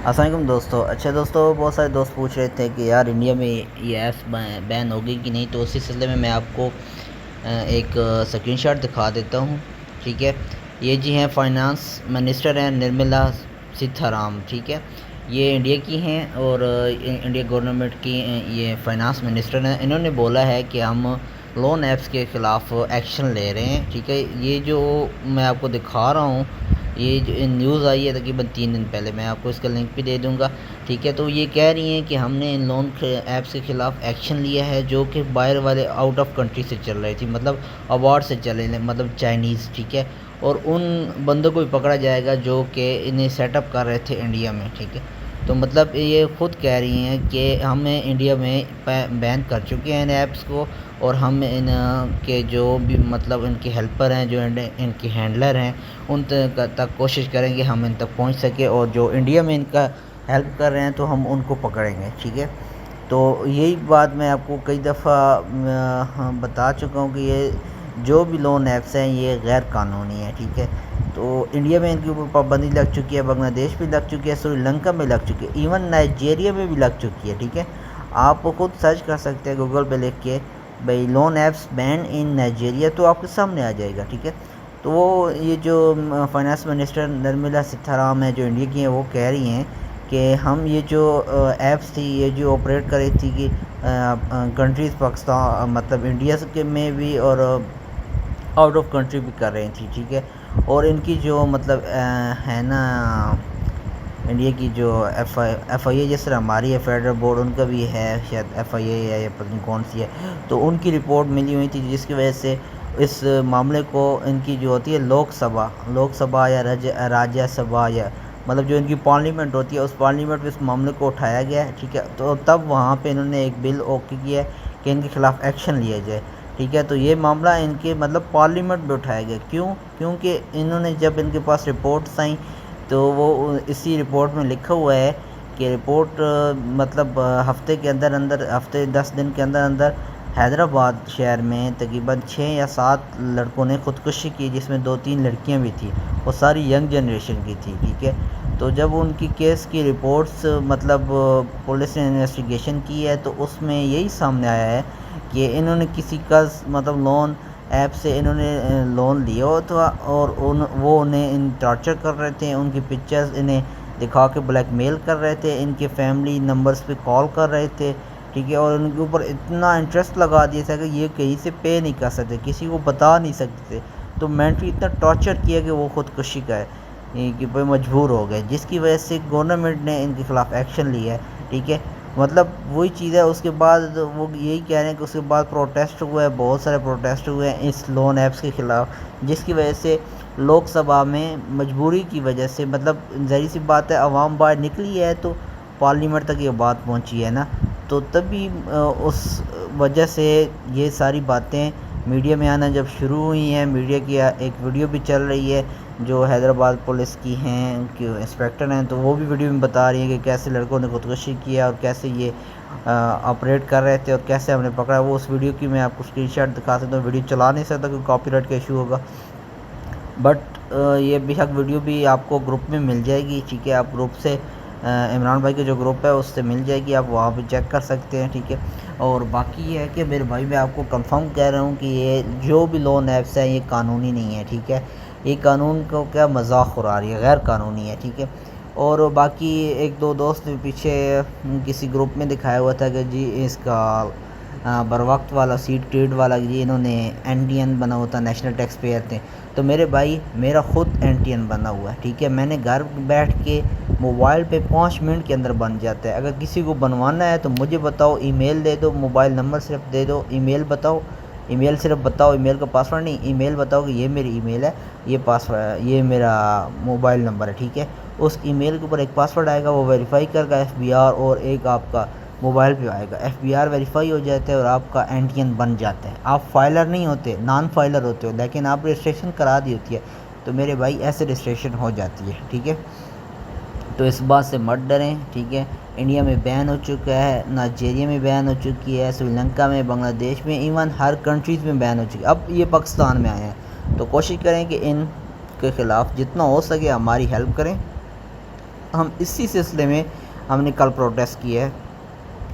السلام علیکم دوستو۔ اچھا دوستو، بہت سارے دوست پوچھ رہے تھے کہ یار انڈیا میں یہ ایپس بین ہوگی کہ نہیں، تو اسی سلسلے میں آپ کو ایک اسکرین شاٹ دکھا دیتا ہوں، ٹھیک ہے۔ یہ جی ہیں فائنانس منسٹر ہیں نرملا سیتھارام، ٹھیک ہے۔ یہ انڈیا کی ہیں اور انڈیا گورنمنٹ کی یہ فائنانس منسٹر ہیں۔ انہوں نے بولا ہے کہ ہم لون ایپس کے خلاف ایکشن لے رہے ہیں، ٹھیک ہے۔ یہ جو میں آپ کو دکھا رہا ہوں، یہ جو نیوز آئی ہے تقریباً 3 دن پہلے، میں آپ کو اس کا لنک بھی دے دوں گا، ٹھیک ہے۔ تو یہ کہہ رہی ہیں کہ ہم نے ان لون ایپس کے خلاف ایکشن لیا ہے جو کہ باہر والے آؤٹ آف کنٹری سے چل رہی تھی، مطلب اباڈ سے چلے، مطلب چائنیز، ٹھیک ہے۔ اور ان بندوں کو بھی پکڑا جائے گا جو کہ انہیں سیٹ اپ کر رہے تھے انڈیا میں، ٹھیک ہے۔ تو مطلب یہ خود کہہ رہی ہیں کہ ہمیں انڈیا میں بین کر چکے ہیں ان ایپس کو، اور ہم ان کے جو بھی مطلب ان کے ہیلپر ہیں، جو ان کے ہینڈلر ہیں، ان تک کوشش کریں گے ہم ان تک پہنچ سکے، اور جو انڈیا میں ان کا ہیلپ کر رہے ہیں تو ہم ان کو پکڑیں گے، ٹھیک ہے۔ تو یہی بات میں آپ کو کئی دفعہ بتا چکا ہوں کہ یہ جو بھی لون ایپس ہیں یہ غیر قانونی ہے، ٹھیک ہے۔ تو انڈیا میں ان کے اوپر پابندی لگ چکی ہے، بنگلہ دیش بھی لگ چکی ہے، سری لنکا میں لگ چکی ہے، ایون نائجیریا میں بھی لگ چکی ہے، ٹھیک ہے۔ آپ خود سرچ کر سکتے ہیں گوگل پہ لکھ کے بھائی لون ایپس بین ان نائجیریا، تو آپ کے سامنے آ جائے گا، ٹھیک ہے۔ تو وہ یہ جو فائنانس منسٹر نرملا سیتھارام ہے جو انڈیا کی ہیں، وہ کہہ رہی ہیں کہ ہم یہ جو ایپس تھی یہ جو آپریٹ کر رہی تھی کہ کنٹریز پاکستان مطلب انڈیا کے میں بھی اور آؤٹ آف کنٹری بھی کر رہی تھی، ٹھیک ہے۔ اور ان کی جو مطلب ہے نا انڈیا کی جو ایف آئی اے جس طرح ہماری ہے فیڈرل بورڈ، ان کا بھی ہے شاید ایف آئی اے ہے یا پتہ نہیں کون سی ہے، تو ان کی رپورٹ ملی ہوئی تھی جس کی وجہ سے اس معاملے کو ان کی جو ہوتی ہے لوک سبھا یا راجیہ سبھا، یا مطلب جو ان کی پارلیمنٹ ہوتی ہے اس پارلیمنٹ میں اس معاملے کو اٹھایا گیا ہے، ٹھیک ہے۔ تو تب وہاں پہ انہوں نے ایک بل اوکے کیا ہے کہ ان کے خلاف ایکشن لیا جائے، ٹھیک ہے۔ تو یہ معاملہ ان کے مطلب پارلیمنٹ میں اٹھایا گیا، کیونکہ انہوں نے جب ان کے پاس رپورٹس آئیں تو وہ اسی رپورٹ میں لکھا ہوا ہے کہ رپورٹ مطلب ہفتے 10 دن کے اندر حیدرآباد شہر میں تقریباً 6 یا 7 لڑکوں نے خودکشی کی، جس میں 2-3 لڑکیاں بھی تھیں، وہ ساری ینگ جنریشن کی تھی، ٹھیک ہے۔ تو جب ان کی کیس کی رپورٹس مطلب پولیس نے انویسٹیگیشن کی ہے تو اس میں یہی سامنے آیا ہے کہ انہوں نے کسی کا مطلب لون ایپ سے انہوں نے لون لیا ہوا تھا، اور وہ انہیں ٹارچر کر رہے تھے، ان کی پکچرز انہیں دکھا کے بلیک میل کر رہے تھے، ان کے فیملی نمبرز پہ کال کر رہے تھے، ٹھیک ہے۔ اور ان کے اوپر اتنا انٹرسٹ لگا دیا تھا کہ یہ کہیں سے پے نہیں کر سکتے، کسی کو بتا نہیں سکتے تھے، تو مینٹلی اتنا ٹارچر کیا کہ وہ خودکشی کا ہے کہ بھائی مجبور ہو گئے، جس کی وجہ سے گورنمنٹ نے ان کے خلاف ایکشن لیا ہے، ٹھیک ہے۔ مطلب وہی چیز ہے، اس کے بعد وہ یہی کہہ رہے ہیں کہ اس کے بعد پروٹیسٹ ہوئے، بہت سارے پروٹیسٹ ہوئے ہیں اس لون ایپس کے خلاف، جس کی وجہ سے لوک سبھا میں مجبوری کی وجہ سے مطلب ظاہر سی بات ہے عوام باہر نکلی ہے تو پارلیمنٹ تک یہ بات پہنچی ہے نا، تو تبھی اس وجہ سے یہ ساری باتیں میڈیا میں آنا جب شروع ہوئی ہیں، میڈیا کی ایک ویڈیو بھی چل رہی ہے جو حیدرآباد پولیس کی ہیں، ان کے انسپیکٹر ہیں، تو وہ بھی ویڈیو میں بتا رہی ہیں کہ کیسے لڑکوں نے خودکشی کیا اور کیسے یہ آپریٹ کر رہے تھے اور کیسے ہم نے پکڑا۔ وہ اس ویڈیو کی میں آپ کو اسکرین شاٹ دکھا سکتا ہوں، ویڈیو چلا نہیں سکتا کیونکہ کاپی رائٹ کا ایشو ہوگا، بٹ یہ بے شک ویڈیو بھی آپ کو گروپ میں مل جائے گی، ٹھیک ہے۔ آپ گروپ سے عمران بھائی کا جو گروپ ہے اس سے مل جائے گی، آپ وہاں پہ چیک کر سکتے ہیں، ٹھیک ہے۔ اور باقی یہ ہے کہ میرے بھائی میں آپ کو کنفرم کہہ رہا ہوں کہ یہ جو بھی لون ایپس ہیں یہ قانونی نہیں ہے، ٹھیک ہے۔ یہ قانون کو کیا مذاق اڑا رہی ہے، غیر قانونی ہے، ٹھیک ہے۔ اور باقی ایک دو دوست پیچھے کسی گروپ میں دکھایا ہوا تھا کہ جی اس کا بر وقت والا سیٹ ٹریڈ والا جی انہوں نے این ٹی این بنا ہوا تھا، نیشنل ٹیکس پیئر تھے، تو میرے بھائی میرا خود این ٹی این بنا ہوا ہے، ٹھیک ہے۔ میں نے گھر بیٹھ کے موبائل پہ 5 منٹ کے اندر بن جاتا ہے، اگر کسی کو بنوانا ہے تو مجھے بتاؤ، ای میل دے دو، موبائل نمبر صرف دے دو، ای میل بتاؤ، ای میل صرف بتاؤ، ای میل کا پاسورڈ نہیں، ای میل بتاؤ کہ یہ میری ای میل ہے، یہ پاسورڈ، یہ میرا موبائل نمبر ہے، ٹھیک ہے۔ اس ای میل کے اوپر ایک پاسورڈ آئے گا، وہ ویریفائی کرے گا ایف بی آر، اور ایک آپ کا موبائل پہ آئے گا، ایف بی آر ویریفائی ہو جاتا ہے اور آپ کا این ٹی این بن جاتا ہے۔ آپ فائلر نہیں ہوتے، نان فائلر ہوتے ہو، لیکن آپ رجسٹریشن کرا دی ہوتی ہے، تو میرے بھائی ایسے رجسٹریشن ہو جاتی ہے، ٹھیک ہے۔ تو اس بات سے مت ڈریں، ٹھیک ہے۔ انڈیا میں بین ہو چکا ہے، نائجیریا میں بین ہو چکی ہے، سری لنکا میں، بنگلہ دیش میں، ایون ہر کنٹریز میں بین ہو چکی ہے، اب یہ پاکستان میں آئے ہیں، تو کوشش کریں کہ ان کے خلاف جتنا ہو سکے ہماری ہیلپ کریں، ہم اسی سلسلے میں ہم نے کل پروٹیسٹ کیا ہے.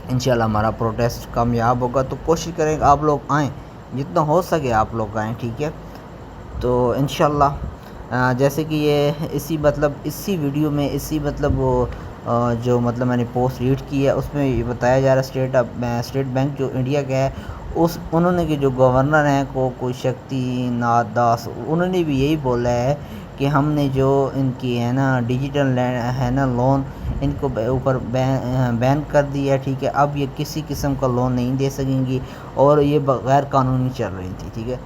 انشاءاللہ ہمارا پروٹیسٹ کامیاب ہوگا. تو کوشش کریں کہ آپ لوگ آئیں، جتنا ہو سکے آپ لوگ آئیں، ٹھیک ہے. تو انشاءاللہ جیسے کہ یہ اسی ویڈیو میں وہ جو میں نے پوسٹ ریڈ کی ہے، اس میں یہ بتایا جا رہا ہے اسٹیٹ بینک جو انڈیا کا ہے، انہوں نے کہ جو گورنر ہیں کوئی شکتی ناتھ داس، انہوں نے بھی یہی بولا ہے کہ ہم نے جو ان کی ہے نا ڈیجیٹل ہے نا لون، ان کو اوپر بین کر دیا ہے، ٹھیک ہے. اب یہ کسی قسم کا لون نہیں دے سکیں گی، اور یہ غیر قانونی چل رہی تھی، ٹھیک ہے.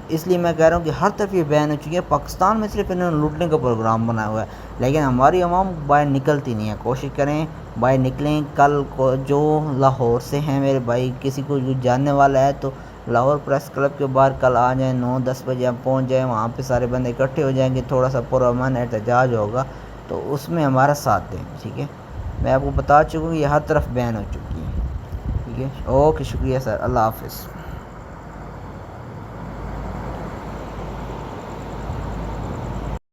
اس لیے میں کہہ رہا ہوں کہ ہر طرف یہ بین ہو چکی ہے. پاکستان میں صرف انہوں نے لوٹنے کا پروگرام بنایا ہوا ہے، لیکن ہماری عوام باہر نکلتی نہیں ہے. کوشش کریں باہر نکلیں. کل کو جو لاہور سے ہیں میرے بھائی، کسی کو جو جاننے والا ہے تو لاہور پریس کلب کے باہر کل آ جائیں، 9-10 بجے ہم پہنچ جائیں. وہاں پہ سارے بندے اکٹھے ہو جائیں گے، تھوڑا سا پرامن احتجاج ہوگا، تو اس میں ہمارا ساتھ دیں، ٹھیک ہے. میں آپ کو بتا چکا ہوں کہ یہ ہر طرف بین ہو چکی ہے، ٹھیک ہے. اوکے، شکریہ سر، اللہ حافظ.